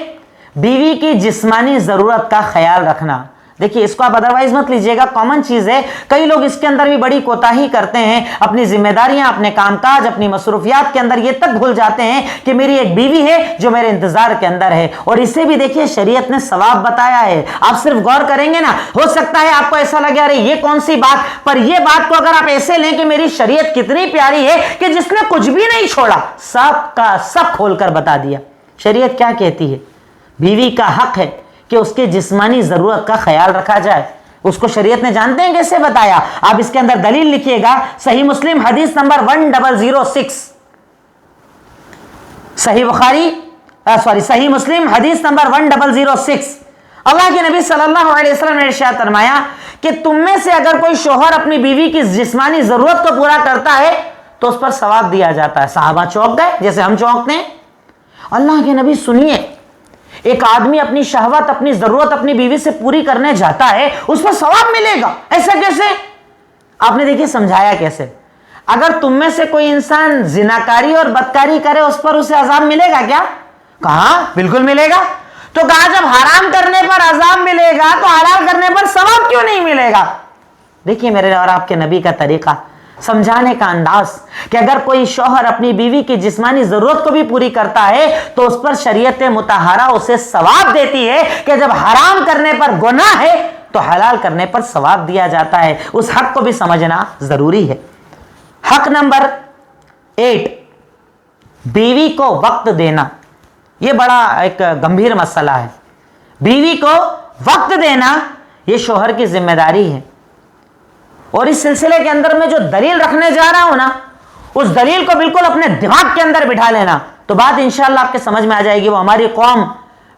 بیوی کی جسمانی ضرورت کا خیال رکھنا. دیکھیے اس کو آپ ادروائز مت لیجئے گا, کامن چیز ہے. کئی لوگ اس کے اندر بھی بڑی کوتاہی کرتے ہیں, اپنی ذمہ داریاں, اپنے کام کاج, اپنی مصروفیات کے اندر یہ تک بھول جاتے ہیں کہ میری ایک بیوی ہے جو میرے انتظار کے اندر ہے. اور اسے بھی دیکھیے شریعت نے ثواب بتایا ہے. آپ صرف غور کریں گے نا, ہو سکتا ہے آپ کو ایسا لگے ارے یہ کون سی بات, پر یہ بات کو اگر آپ ایسے لیں کہ میری شریعت کتنی پیاری ہے کہ جس نے کچھ بھی نہیں چھوڑا, سب کا سب کھول کر بتا دیا. شریعت کیا کہتی ہے؟ بیوی کا حق ہے کہ اس کے جسمانی ضرورت کا خیال رکھا جائے. اس کو شریعت نے جانتے ہیں کیسے بتایا؟ آپ اس کے اندر دلیل لکھیے گا. صحیح مسلم حدیث نمبر 1006, صحیح مسلم حدیث نمبر 1006. اللہ کے نبی صلی اللہ علیہ وسلم نے ارشاد فرمایا کہ تم میں سے اگر کوئی شوہر اپنی بیوی کی جسمانی ضرورت کو پورا کرتا ہے تو اس پر ثواب دیا جاتا ہے. صحابہ چونک گئے جیسے ہم چونکتے ہیں. اللہ کے نبی سنیے, ایک آدمی اپنی شہوت, اپنی ضرورت اپنی بیوی سے پوری کرنے جاتا ہے, اس پر ثواب ملے گا. ایسا کیسے؟ آپ نے دیکھیے سمجھایا کیسے. اگر تم میں سے کوئی انسان زناکاری اور بدکاری کرے اس پر اسے عذاب ملے گا کیا؟ کہا بالکل ملے گا. تو کہا جب حرام کرنے پر عذاب ملے گا تو حلال کرنے پر ثواب کیوں نہیں ملے گا؟ دیکھیے میرے اور آپ کے نبی کا طریقہ, سمجھانے کا انداز, کہ اگر کوئی شوہر اپنی بیوی کی جسمانی ضرورت کو بھی پوری کرتا ہے تو اس پر شریعت مطہرہ اسے ثواب دیتی ہے کہ جب حرام کرنے پر گناہ ہے تو حلال کرنے پر ثواب دیا جاتا ہے. اس حق کو بھی سمجھنا ضروری ہے. حق نمبر 8, بیوی کو وقت دینا. یہ بڑا ایک گمبھیر مسئلہ ہے. بیوی کو وقت دینا یہ شوہر کی ذمہ داری ہے. اور اس سلسلے کے اندر میں جو دلیل رکھنے جا رہا ہوں نا, اس دلیل کو بالکل اپنے دماغ کے اندر بٹھا لینا تو بات انشاءاللہ آپ کے سمجھ میں آ جائے گی. وہ ہماری قوم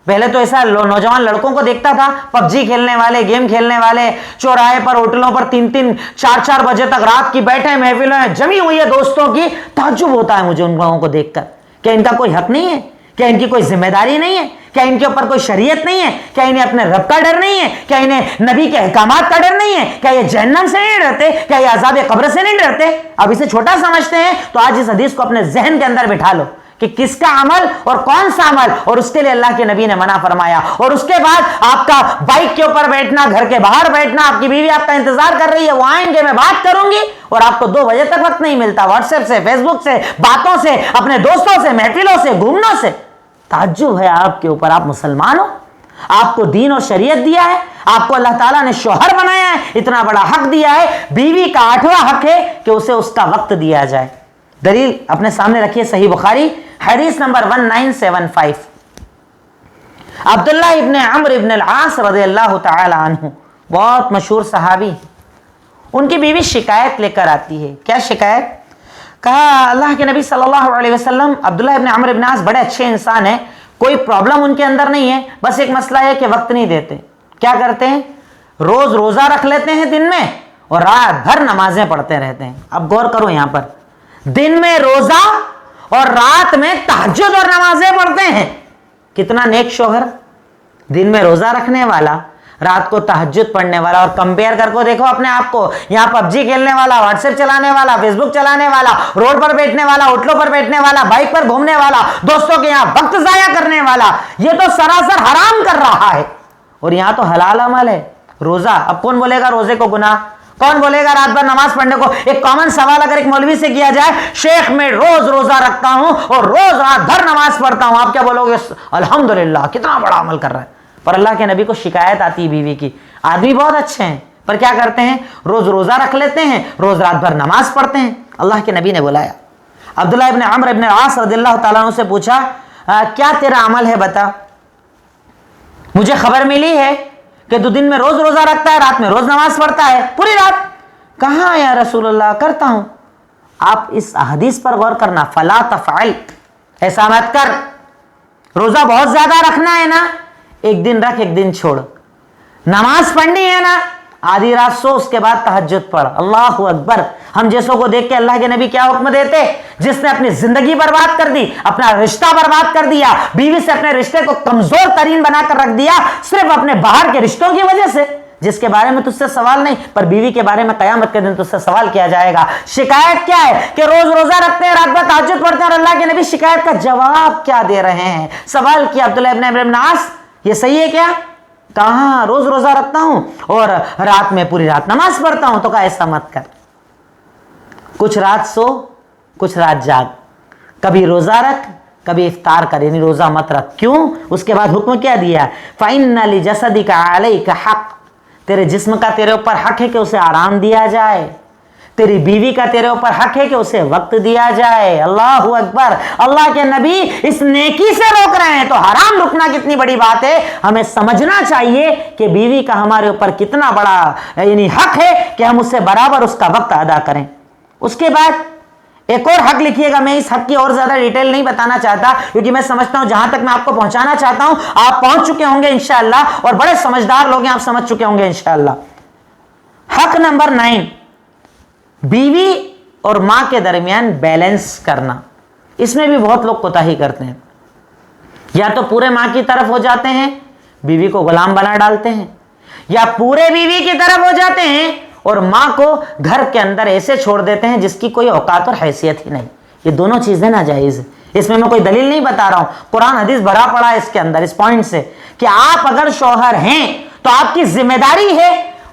پہلے تو ایسا نوجوان لڑکوں کو دیکھتا تھا, پب جی کھیلنے والے, گیم کھیلنے والے, چوراہے پر, ہوٹلوں پر 3-3, 4-4 بجے تک رات کی بیٹھے محفلیں جمی ہوئی ہے دوستوں کی. تعجب ہوتا ہے مجھے ان لوگوں کو دیکھ کر کیا ان کا کوئی حق نہیں ہے؟ کیا ان کی کوئی ذمہ داری نہیں ہے؟ کیا ان کے اوپر کوئی شریعت نہیں ہے؟ کیا انہیں اپنے رب کا ڈر نہیں ہے؟ کیا انہیں نبی کے احکامات کا ڈر نہیں ہے؟ کیا یہ جہنم سے نہیں ڈرتے؟ کیا یہ عذاب قبر سے نہیں ڈرتے؟ اب اسے چھوٹا سمجھتے ہیں تو آج اس حدیث کو اپنے ذہن کے اندر بٹھا لو کہ کس کا عمل اور کون سا عمل، اور اس کے لیے اللہ کے نبی نے منع فرمایا. اور اس کے بعد آپ کا بائک کے اوپر بیٹھنا، گھر کے باہر بیٹھنا، آپ کی بیوی آپ کا انتظار کر رہی ہے، وہ آئیں گے میں بات کروں گی، اور آپ کو 2 بجے تک وقت نہیں ملتا، واٹس ایپ سے، فیس بک سے، باتوں سے، اپنے دوستوں سے، محفلوں سے، گھومنوں سے. تعجب ہے آپ کے اوپر، آپ مسلمان ہو، آپ کو دین اور شریعت دیا ہے، آپ کو اللہ تعالیٰ نے شوہر بنایا ہے، اتنا بڑا حق دیا ہے، بیوی کا 8واں حق ہے کہ اسے اس کا وقت دیا جائے. دلیل اپنے سامنے رکھیے، صحیح بخاری حدیث نمبر 1975. عبداللہ ابن عمرو ابن العاص رضی اللہ تعالی عنہ، بہت مشہور صحابی، ان کی بیوی شکایت لے کر آتی ہے. کیا شکایت؟ کہا اللہ کے نبی صلی اللہ علیہ وسلم، عبداللہ ابن عمرو ابن العاص بڑے اچھے انسان ہیں، کوئی پرابلم ان کے اندر نہیں ہے، بس ایک مسئلہ ہے کہ وقت نہیں دیتے. کیا کرتے ہیں؟ روز روزہ رکھ لیتے ہیں دن میں، اور رات بھر نمازیں پڑھتے رہتے ہیں. اب غور کرو یہاں پر، دن میں روزہ اور رات میں تہجد اور نمازیں پڑھتے ہیں. کتنا نیک شوہر، دن میں روزہ رکھنے والا، رات کو تہجد پڑھنے والا. اور کمپیئر کر کو دیکھو اپنے آپ کو، یہاں PUBG کھیلنے والا، واٹس ایپ چلانے والا، فیس بک چلانے والا، روڈ پر بیٹھنے والا، ہوٹلوں پر بیٹھنے والا، بائک پر گھومنے والا، دوستوں کے یہاں وقت ضائع کرنے والا. یہ تو سراسر حرام کر رہا ہے، اور یہاں تو حلال عمل ہے روزہ. اب کون بولے گا روزے کو گناہ؟ کون بولے گا رات بھر نماز پڑھنے کو؟ ایک کامن سوال اگر ایک مولوی سے کیا جائے، شیخ میں روز روزہ رکھتا ہوں اور روز رات بھر نماز پڑھتا ہوں، آپ کیا بولو گے؟ الحمدللہ، کتنا بڑا عمل کر رہا ہے. پر اللہ کے نبی کو شکایت آتی بیوی کی، آدمی بہت اچھے ہیں پر کیا کرتے ہیں؟ روز روزہ رکھ لیتے ہیں، روز رات بھر نماز پڑھتے ہیں. اللہ کے نبی نے بلایا عبداللہ ابن عمرو ابن العاص رضی اللہ تعالیٰ عنہ سے، پوچھا کیا تیرا عمل ہے بتا، مجھے خبر ملی ہے کہ تو دن میں روز روزہ رکھتا ہے، رات میں روز نماز پڑھتا ہے پوری رات. کہاں یا رسول اللہ؟ کرتا ہوں. آپ اس حدیث پر غور کرنا، فلا تفعل، ایسا مت کر. روزہ بہت زیادہ رکھنا ہے نا، ایک دن رکھ ایک دن چھوڑ. نماز پڑھنی ہے نا، آدھی رات سو، اس کے بعد تہجد پڑھ. اللہ اکبر. ہم جیسوں کو دیکھ کے اللہ کے نبی کیا حکم دیتے؟ جس نے اپنی زندگی برباد کر دی، اپنا رشتہ برباد کر دیا، بیوی سے اپنے رشتے کو کمزور ترین بنا کر رکھ دیا، صرف اپنے باہر کے رشتوں کی وجہ سے، جس کے بارے میں تجھ سے سوال نہیں، پر بیوی کے بارے میں قیامت کے دن تجھ سے سوال کیا جائے گا. شکایت کیا ہے؟ کہ روز روزہ رکھتے ہیں، رات بھر تہجد پڑھتے ہیں، اور اللہ کے نبی شکایت کا جواب کیا دے رہے ہیں؟ سوال کیا عبداللہ ابن عمرو ابن العاص، یہ صحیح ہے کیا؟ کہاں روز روزہ رکھتا ہوں اور رات میں پوری رات نماز پڑھتا ہوں. تو کہا ایسا مت کر، کچھ رات سو کچھ رات جاگ، کبھی روزہ رکھ کبھی افطار کر، یعنی روزہ مت رکھ. کیوں؟ اس کے بعد حکم کیا دیا؟ فَإِنَّ لِجَسَدِكَ عَلَيْكَ حَقٌّ، تیرے جسم کا تیرے اوپر حق ہے کہ اسے آرام دیا جائے، تیری بیوی کا تیرے اوپر حق ہے کہ اسے وقت دیا جائے. اللہ اکبر. اللہ کے نبی اس نیکی سے روک رہے ہیں، تو حرام رکنا کتنی بڑی بات ہے. ہمیں سمجھنا چاہیے کہ بیوی کا ہمارے اوپر کتنا بڑا یعنی حق ہے کہ ہم اسے برابر اس کا وقت ادا کریں. اس کے بعد ایک اور حق لکھیے گا. میں اس حق کی اور زیادہ ڈیٹیل نہیں بتانا چاہتا، کیونکہ میں سمجھتا ہوں جہاں تک میں آپ کو پہنچانا چاہتا ہوں آپ پہنچ چکے ہوں گے انشاءاللہ، اور بڑے سمجھدار لوگ ہیں، آپ سمجھ چکے ہوں گے انشاءاللہ. حق نمبر 9، بیوی اور ماں کے درمیان بیلنس کرنا. اس میں بھی بہت لوگ کوتاہی کرتے ہیں، یا تو پورے ماں کی طرف ہو جاتے ہیں، بیوی کو غلام بنا ڈالتے ہیں، یا پورے بیوی کی طرف ہو جاتے ہیں اور ماں کو گھر کے اندر ایسے چھوڑ دیتے ہیں جس کی کوئی اوقات اور حیثیت ہی نہیں. یہ دونوں چیزیں ناجائز ہیں. اس میں کوئی دلیل نہیں بتا رہا ہوں، قرآن حدیث بھرا پڑا ہے اس کے اندر، اس پوائنٹ سے کہ آپ اگر شوہر ہیں تو آپ کی ذمہ داری ہے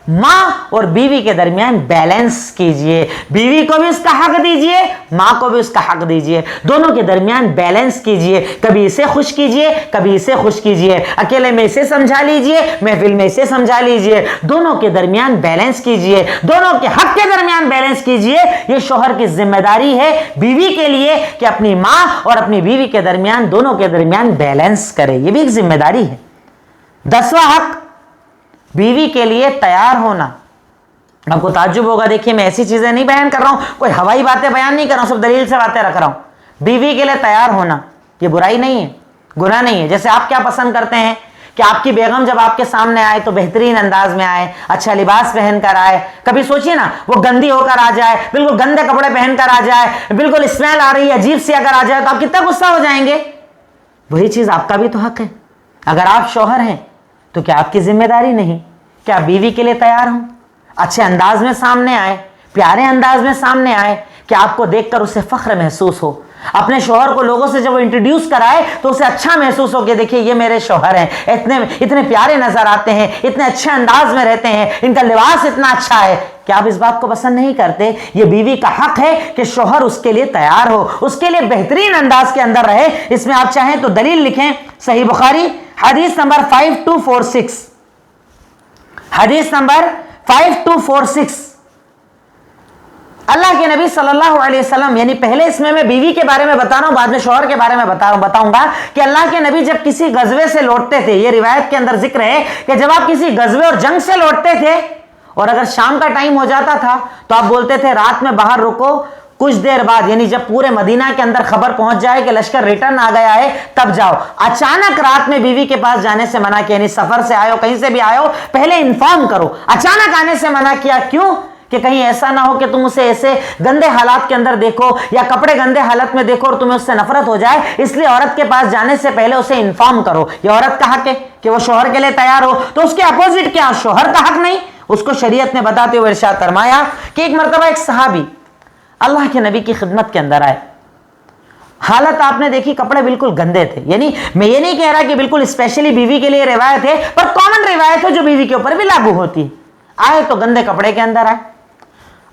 ماں اور بیوی کے درمیان بیلنس کیجئے. بیوی کو بھی اس کا حق دیجئے، ماں کو بھی اس کا حق دیجئے، دونوں کے درمیان بیلنس کیجئے. کبھی اسے خوش کیجئے کبھی اسے خوش کیجئے، اکیلے میں اسے سمجھا لیجئے، محفل میں اسے سمجھا لیجئے. دونوں کے درمیان بیلنس کیجئے، دونوں کے حق کے درمیان بیلنس کیجئے. یہ شوہر کی ذمہ داری ہے بیوی کے لیے کہ اپنی ماں اور اپنی بیوی کے درمیان، دونوں کے درمیان بیلنس کرے. یہ بھی ایک ذمہ داری ہے. 10واں حق، بیوی کے لیے تیار ہونا. آپ کو تعجب ہوگا، دیکھیے میں ایسی چیزیں نہیں بیان کر رہا ہوں، کوئی ہوائی باتیں بیان نہیں کر رہا ہوں، صرف دلیل سے باتیں رکھ رہا ہوں. بیوی کے لیے تیار ہونا یہ برائی نہیں ہے، گناہ نہیں ہے. جیسے آپ کیا پسند کرتے ہیں کہ آپ کی بیگم جب آپ کے سامنے آئے تو بہترین انداز میں آئے, اچھا لباس پہن کر آئے. کبھی سوچئے نا وہ گندی ہو کر آ جائے, بالکل گندے کپڑے پہن کر آ جائے, بالکل اسمیل آ رہی ہے عجیب سی اگر آ جائے تو آپ کتنا غصہ ہو جائیں گے. وہی چیز آپ کا بھی تو حق ہے. اگر آپ شوہر ہیں تو کیا آپ کی ذمہ داری نہیں کہ آپ بیوی کے لیے تیار ہوں, اچھے انداز میں سامنے آئے, پیارے انداز میں سامنے آئے, کہ آپ کو دیکھ کر اسے فخر محسوس ہو. اپنے شوہر کو لوگوں سے جب وہ انٹروڈیوس کرائے تو اسے اچھا محسوس ہو کہ دیکھیے یہ میرے شوہر ہیں, اتنے پیارے نظر آتے ہیں, اتنے اچھے انداز میں رہتے ہیں, ان کا لباس اتنا اچھا ہے. کیا آپ اس بات کو پسند نہیں کرتے؟ یہ بیوی کا حق ہے کہ شوہر اس کے لیے تیار ہو, اس کے لیے بہترین انداز کے اندر رہے. اس میں آپ چاہیں تو دلیل لکھیں, صحیح بخاری حدیث نمبر 5246, حدیث نمبر 5246. اللہ کے نبی صلی اللہ علیہ وسلم, یعنی پہلے اس میں بیوی کے بارے میں بتا رہا ہوں, بعد میں شوہر کے بارے میں بتاؤں گا, کہ اللہ کے نبی جب کسی غزوے سے لوٹتے تھے, یہ روایت کے اندر ذکر ہے کہ جب آپ کسی غزوے اور جنگ سے لوٹتے تھے اور اگر شام کا ٹائم ہو جاتا تھا تو آپ بولتے تھے رات میں باہر رکو, کچھ دیر بعد یعنی جب پورے مدینہ کے اندر خبر پہنچ جائے کہ لشکر ریٹرن آ گیا ہے تب جاؤ. اچانک رات میں بیوی کے پاس جانے سے منع کیا, یعنی سفر سے آئے ہو, کہیں سے بھی آئے ہو, پہلے انفارم کرو. اچانک آنے سے منع کیا, کیوں؟ کہ کہیں ایسا نہ ہو کہ تم اسے ایسے گندے حالات کے اندر دیکھو یا کپڑے گندے حالت میں دیکھو اور تمہیں اس سے نفرت ہو جائے. اس لیے عورت کے پاس جانے سے پہلے اسے انفارم کرو. یہ عورت کا حق ہے کہ وہ شوہر کے لیے تیار ہو, تو اس کے اپوزٹ کیا شوہر کا حق نہیں؟ اس کو شریعت نے بتاتے ہوئے ارشاد فرمایا کہ ایک مرتبہ ایک صحابی اللہ کے نبی کی خدمت کے اندر آئے. حالت آپ نے دیکھی, کپڑے بالکل گندے تھے. یعنی میں یہ نہیں کہہ رہا کہ بالکل اسپیشلی بیوی کے لیے روایت ہے, پر کامن روایت ہے جو بیوی کے اوپر بھی لاگو ہوتی ہے. آئے تو گندے کپڑے کے اندر آئے.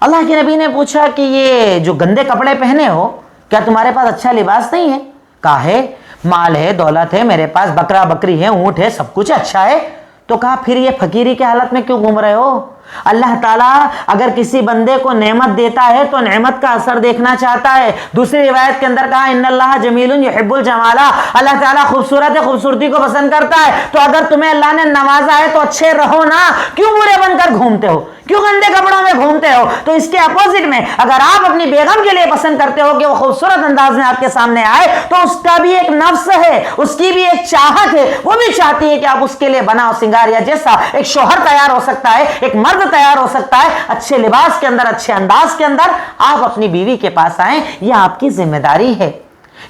اللہ کے نبی نے پوچھا کہ یہ جو گندے کپڑے پہنے ہو کیا تمہارے پاس اچھا لباس نہیں ہے؟ کہا ہے مال ہے, دولت ہے, میرے پاس بکرا بکری ہے, اونٹ ہے, سب کچھ اچھا ہے. تو کہا پھر یہ فقیری کے حالت میں کیوں گھوم رہے ہو؟ اللہ تعالیٰ اگر کسی بندے کو نعمت دیتا ہے تو نعمت کا اثر دیکھنا چاہتا ہے. دوسری روایت کے اندر کہا ان اللہ جمیل یحب الجمال, اللہ تعالیٰ خوبصورت ہے, خوبصورتی کو پسند کرتا ہے. تو اگر تمہیں اللہ نے نوازا ہے تو اچھے رہو نا, کیوں برے بن کر گھومتے ہو, کیوں گندے کپڑوں میں گھومتے ہو؟ تو اس کے اپوزٹ میں اگر آپ اپنی بیگم کے لیے پسند کرتے ہو کہ وہ خوبصورت انداز میں آپ کے سامنے آئے تو اس کا بھی ایک نفس ہے, اس کی بھی ایک چاہت ہے, وہ بھی چاہتی ہے کہ آپ اس کے لیے بنا سنگار, یا جیسا ایک شوہر تیار ہو سکتا ہے ایک مرد تیار ہو سکتا ہے اچھے لباس کے اندر, اچھے انداز کے اندر, آپ اپنی بیوی کے پاس آئیں. یہ آپ کی ذمہ داری ہے,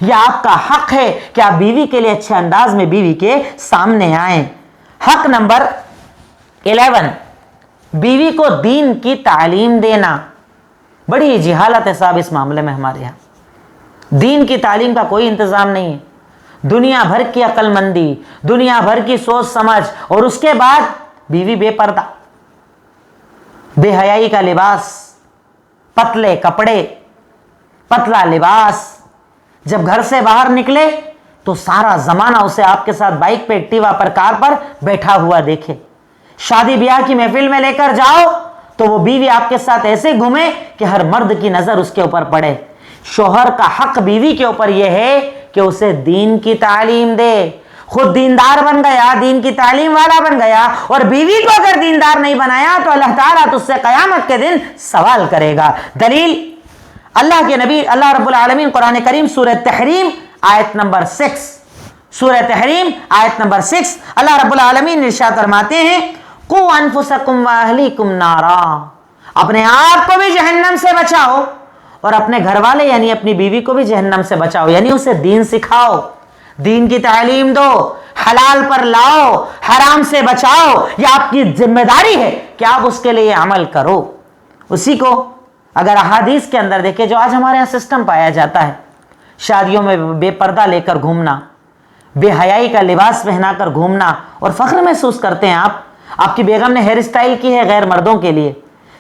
یہ آپ کا حق ہے کہ آپ بیوی کے لیے اچھے انداز میں بیوی کے سامنے آئیں. حق نمبر 11, بیوی کو دین کی تعلیم دینا. بڑی جہالت ہے صاحب اس معاملے میں ہمارے یہاں. دین کی تعلیم کا کوئی انتظام نہیں ہے. دنیا بھر کی عقل مندی, دنیا بھر کی سوچ سمجھ, اور اس کے بعد بیوی بے پردہ, بے حیائی کا لباس, پتلے کپڑے, پتلا لباس. جب گھر سے باہر نکلے تو سارا زمانہ اسے آپ کے ساتھ بائک پہ, ایکٹیوا پر, کار پر بیٹھا ہوا دیکھے. شادی بیاہ کی محفل میں لے کر جاؤ تو وہ بیوی آپ کے ساتھ ایسے گھومے کہ ہر مرد کی نظر اس کے اوپر پڑے. شوہر کا حق بیوی کے اوپر یہ ہے کہ اسے دین کی تعلیم دے. خود دیندار بن گیا, دین کی تعلیم والا بن گیا, اور بیوی کو اگر دیندار نہیں بنایا تو اللہ تعالیٰ تجھ سے قیامت کے دن سوال کرے گا. دلیل اللہ کے نبی اللہ رب العالمین قرآن کریم سورہ تحریم آیت نمبر 6, سورہ تحریم آیت نمبر 6 اللہ رب العالمین ارشاد فرماتے ہیں قو انفسکم واہلیکم نارا, اپنے آپ کو بھی جہنم سے بچاؤ اور اپنے گھر والے یعنی اپنی بیوی کو بھی جہنم سے بچاؤ. یعنی اسے دین سکھاؤ, دین کی تعلیم دو, حلال پر لاؤ, حرام سے بچاؤ. یہ آپ کی ذمہ داری ہے کہ آپ اس کے لیے عمل کرو. اسی کو اگر احادیث کے اندر دیکھیں جو آج ہمارے یہاں سسٹم پایا جاتا ہے, شادیوں میں بے پردہ لے کر گھومنا, بے حیائی کا لباس پہنا کر گھومنا, اور فخر محسوس کرتے ہیں آپ کی بیگم نے ہیئر اسٹائل کی ہے غیر مردوں کے لیے,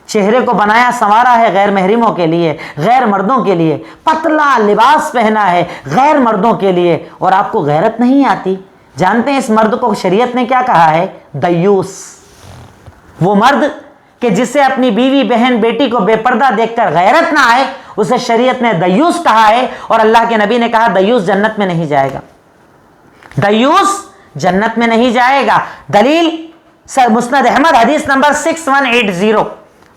چہرے کو بنایا سنوارا ہے غیر محرموں کے لیے, غیر مردوں کے لیے, پتلا لباس پہنا ہے غیر مردوں کے لیے, اور آپ کو غیرت نہیں آتی. جانتے ہیں اس مرد کو شریعت نے کیا کہا ہے؟ دیوس. وہ مرد کہ جسے اپنی بیوی بہن بیٹی کو بے پردہ دیکھ کر غیرت نہ آئے اسے شریعت نے دیوس کہا ہے. اور اللہ کے نبی نے کہا دیوس جنت میں نہیں جائے گا, دیوس جنت میں نہیں جائے گا. دلیل مسند احمد حدیث نمبر 6180.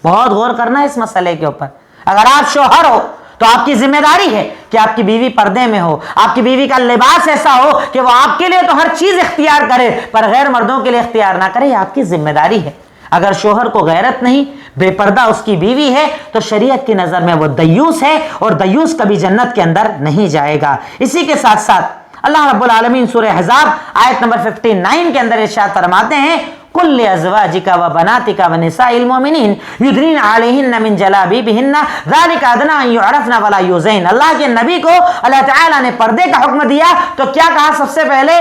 بہت غور کرنا ہے اس مسئلے کے اوپر. اگر آپ شوہر ہو تو آپ کی ذمہ داری ہے کہ آپ کی بیوی پردے میں ہو, آپ کی بیوی کا لباس ایسا ہو کہ وہ آپ کے لیے تو ہر چیز اختیار کرے پر غیر مردوں کے لیے اختیار نہ کرے. یہ آپ کی ذمہ داری ہے. اگر شوہر کو غیرت نہیں, بے پردہ اس کی بیوی ہے, تو شریعت کی نظر میں وہ دیوس ہے اور دیوس کبھی جنت کے اندر نہیں جائے گا. اسی کے ساتھ ساتھ اللہ رب العالمین سورہ احزاب آیت نمبر 59 کے اندر ارشاد فرماتے ہیں کل ازواجک و بناتک و نساء المؤمنین یدنین علیہن من جلابیبہن ذالک ادنی ان یعرفن ولا یؤذین. اللہ کے نبی کو اللہ تعالیٰ نے پردے کا حکم دیا تو کیا کہا؟ سب سے پہلے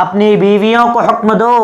اپنی بیویوں کو حکم دو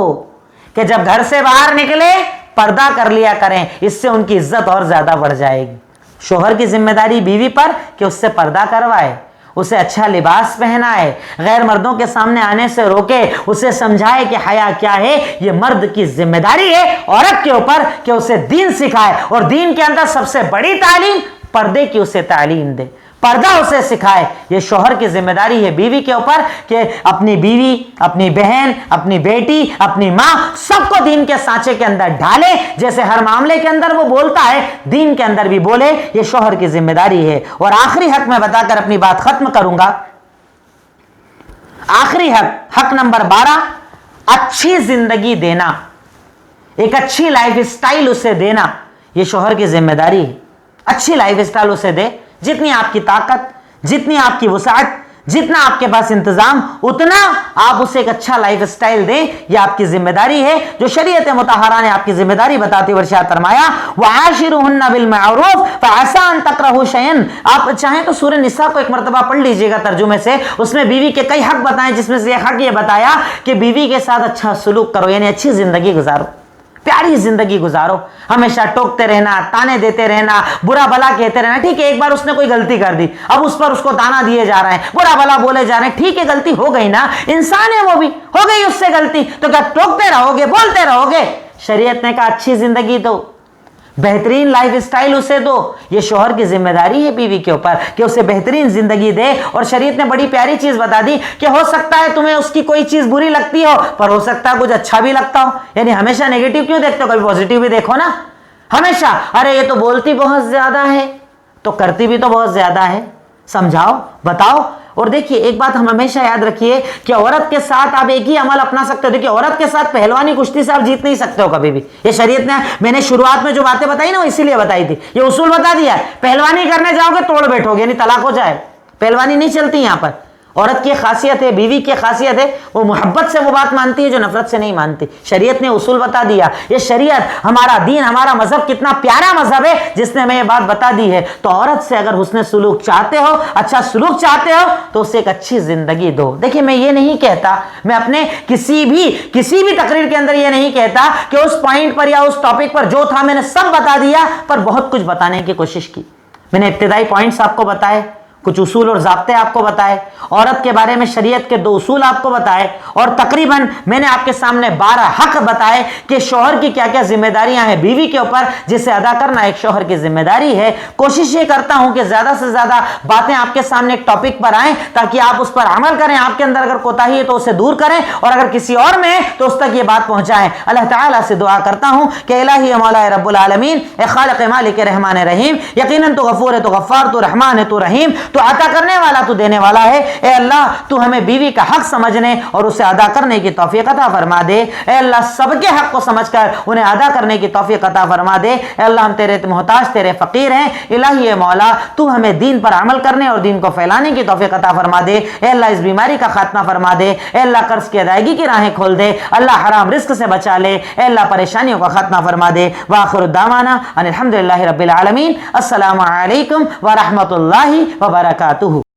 کہ جب گھر سے باہر نکلے پردہ کر لیا کریں, اس سے ان کی عزت اور زیادہ بڑھ جائے گی. شوہر کی ذمہ داری بیوی پر کہ اس سے پردہ کروائے, اسے اچھا لباس پہنائے, غیر مردوں کے سامنے آنے سے روکے, اسے سمجھائے کہ حیا کیا ہے. یہ مرد کی ذمہ داری ہے عورت کے اوپر کہ اسے دین سکھائے, اور دین کے اندر سب سے بڑی تعلیم پردے کی اسے تعلیم دے, پردہ اسے سکھائے. یہ شوہر کی ذمہ داری ہے بیوی کے اوپر کہ اپنی بیوی, اپنی بہن, اپنی بیٹی, اپنی ماں سب کو دین کے سانچے کے اندر ڈالے. جیسے ہر معاملے کے اندر وہ بولتا ہے دین کے اندر بھی بولے. یہ شوہر کی ذمہ داری ہے. اور آخری حق میں بتا کر اپنی بات ختم کروں گا. آخری حق نمبر 12, اچھی زندگی دینا, ایک اچھی لائف سٹائل اسے دینا. یہ شوہر کی ذمہ داری ہے. اچھی لائف سٹائل اسے دے, جتنی آپ کی طاقت, جتنی آپ کی وسعت, جتنا آپ کے پاس انتظام, اتنا آپ اسے ایک اچھا لائف سٹائل دیں. یہ آپ کی ذمہ داری ہے جو شریعت مطہرہ نے آپ کی ذمہ داری بتاتے ہوئے ارشاد فرمایا وعاشرهن بالمعروف فعسى ان تكرهوا شيئا. آپ چاہیں تو سورہ نساء کو ایک مرتبہ پڑھ لیجئے گا ترجمے سے. اس میں بیوی کے کئی حق بتائیں, جس میں سے ایک حق یہ بتایا کہ بیوی کے ساتھ اچھا سلوک کرو, یعنی اچھی زندگی گزارو, پیاری زندگی گزارو. ہمیشہ ٹوکتے رہنا, تانے دیتے رہنا, برا بلا کہتے رہنا. ٹھیک ہے ایک بار اس نے کوئی غلطی کر دی, اب اس پر اس کو تانا دیے جا رہے ہیں, برا بلا بولے جا رہے ہیں. ٹھیک ہے غلطی ہو گئی نا, انسان ہے وہ بھی, ہو گئی اس سے غلطی, تو کیا ٹوکتے رہو گے, بولتے رہو گے؟ شریعت نے کہا اچھی زندگی دو, بہترین لائف سٹائل اسے دو. یہ شوہر کی ذمہ داری ہے بیوی کے اوپر کہ اسے بہترین زندگی دے. اور شریعت نے بڑی پیاری چیز بتا دی کہ ہو سکتا ہے تمہیں اس کی کوئی چیز بری لگتی ہو, پر ہو سکتا ہے کچھ اچھا بھی لگتا ہو. یعنی ہمیشہ نیگیٹو کیوں دیکھتے ہو, کبھی پوزیٹو بھی دیکھو نا. ہمیشہ ارے یہ تو بولتی بہت زیادہ ہے, تو کرتی بھی تو بہت زیادہ ہے. سمجھاؤ, بتاؤ. اور دیکھیے ایک بات ہم ہمیشہ یاد رکھیے کہ عورت کے ساتھ آپ ایک ہی عمل اپنا سکتے ہو. دیکھیے عورت کے ساتھ پہلوانی کشتی سے آپ جیت نہیں سکتے ہو کبھی بھی. یہ شریعت نے, میں نے شروعات میں جو باتیں بتائی نا وہ اسی لیے بتائی تھی, یہ اصول بتا دیا ہے. پہلوانی کرنے جاؤ گے توڑ بیٹھو گے, یعنی طلاق ہو جائے. پہلوانی نہیں چلتی یہاں پر. عورت کی خاصیت ہے, بیوی کی خاصیت ہے, وہ محبت سے وہ بات مانتی ہے جو نفرت سے نہیں مانتی. شریعت نے اصول بتا دیا. یہ شریعت, ہمارا دین, ہمارا مذہب کتنا پیارا مذہب ہے جس نے ہمیں یہ بات بتا دی ہے. تو عورت سے اگر حسن سلوک چاہتے ہو, اچھا سلوک چاہتے ہو, تو اسے ایک اچھی زندگی دو. دیکھیے میں یہ نہیں کہتا, میں اپنے کسی بھی تقریر کے اندر یہ نہیں کہتا کہ اس پوائنٹ پر یا اس ٹاپک پر جو تھا میں نے سب بتا دیا, پر بہت کچھ بتانے کی کوشش کی. میں نے ابتدائی پوائنٹس آپ کو بتائے, کچھ اصول اور ضابطے آپ کو بتائے, عورت کے بارے میں شریعت کے 2 اصول آپ کو بتائے, اور تقریباً میں نے آپ کے سامنے 12 حق بتائے کہ شوہر کی کیا کیا ذمہ داریاں ہیں بیوی کے اوپر, جسے ادا کرنا ایک شوہر کی ذمہ داری ہے. کوشش یہ کرتا ہوں کہ زیادہ سے زیادہ باتیں آپ کے سامنے ایک ٹاپک پر آئیں تاکہ آپ اس پر عمل کریں. آپ کے اندر اگر کوتاہی ہے تو اسے دور کریں, اور اگر کسی اور میں ہے تو اس تک یہ بات پہنچائیں. اللہ تعالیٰ سے دعا کرتا ہوں کہ الہی مولا رب العالمین, اے خالق مالک رحمان رحیم, یقیناً تو غفور ہے, تو غفار, تو رحمان ہے, تو رحیم, تو عطا کرنے والا, تو دینے والا ہے. اے اللہ تو ہمیں بیوی کا حق سمجھنے اور اسے ادا کرنے کی توفیق عطا فرما دے. اے اللہ سب کے حق کو سمجھ کر انہیں ادا کرنے کی توفیق عطا فرما دے. اے اللہ ہم تیرے محتاج, تیرے فقیر ہیں. الہی اے مولا تو ہمیں دین پر عمل کرنے اور دین کو پھیلانے کی توفیق عطا فرما دے. اے اللہ اس بیماری کا خاتمہ فرما دے. اے اللہ قرض کی ادائیگی کی راہیں کھول دے. اللہ حرام رزق سے بچا لے. اے اللہ پریشانیوں کا خاتمہ فرما دے. وآخر الدعوانا ان الحمدللہ رب العالمین. السلام علیکم ورحمۃ اللہ وبرکاتہ.